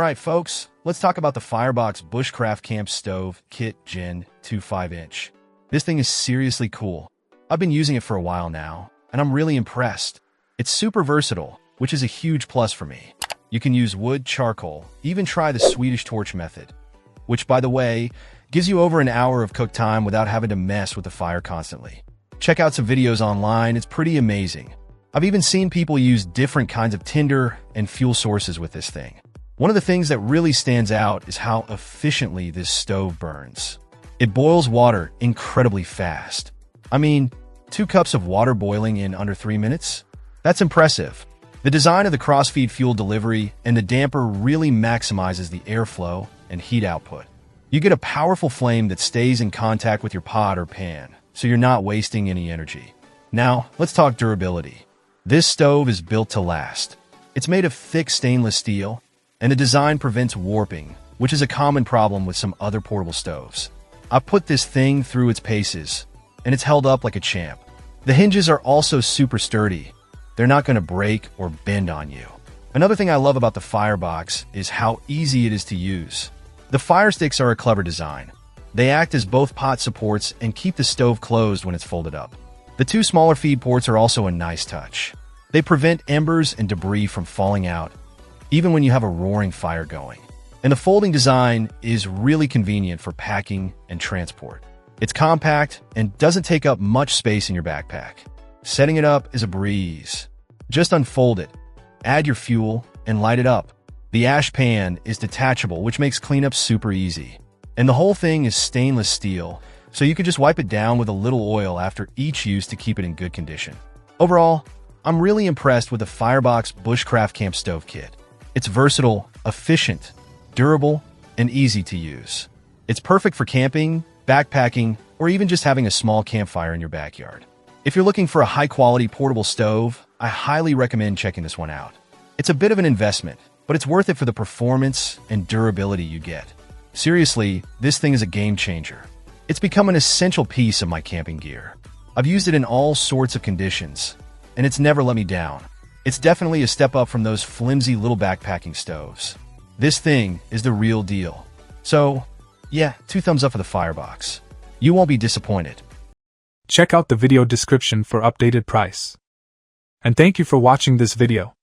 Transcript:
Alright folks, let's talk about the Firebox Bushcraft Camp Stove Kit Gen 2 5-inch. This thing is seriously cool. I've been using it for a while now, and I'm really impressed. It's super versatile, which is a huge plus for me. You can use wood, charcoal, even try the Swedish torch method, which, by the way, gives you over an hour of cook time without having to mess with the fire constantly. Check out some videos online, it's pretty amazing. I've even seen people use different kinds of tinder and fuel sources with this thing. One of the things that really stands out is how efficiently this stove burns. It boils water incredibly fast. I mean, 2 cups of water boiling in under 3 minutes? That's impressive. The design of the crossfeed fuel delivery and the damper really maximizes the airflow and heat output. You get a powerful flame that stays in contact with your pot or pan, so you're not wasting any energy. Now, let's talk durability. This stove is built to last. It's made of thick stainless steel, and the design prevents warping, which is a common problem with some other portable stoves. I've put this thing through its paces, and it's held up like a champ. The hinges are also super sturdy. They're not going to break or bend on you. Another thing I love about the Firebox is how easy it is to use. The fire sticks are a clever design. They act as both pot supports and keep the stove closed when it's folded up. The 2 smaller feed ports are also a nice touch. They prevent embers and debris from falling out, even when you have a roaring fire going. And the folding design is really convenient for packing and transport. It's compact and doesn't take up much space in your backpack. Setting it up is a breeze. Just unfold it, add your fuel, and light it up. The ash pan is detachable, which makes cleanup super easy. And the whole thing is stainless steel, so you can just wipe it down with a little oil after each use to keep it in good condition. Overall, I'm really impressed with the Firebox Bushcraft Camp Stove Kit. It's versatile, efficient, durable, and easy to use. It's perfect for camping, backpacking, or even just having a small campfire in your backyard. If you're looking for a high-quality portable stove, I highly recommend checking this one out. It's a bit of an investment, but it's worth it for the performance and durability you get. Seriously, this thing is a game changer. It's become an essential piece of my camping gear. I've used it in all sorts of conditions, and it's never let me down. It's definitely a step up from those flimsy little backpacking stoves. This thing is the real deal. So, yeah, 2 thumbs up for the Firebox. You won't be disappointed. Check out the video description for updated price. And thank you for watching this video.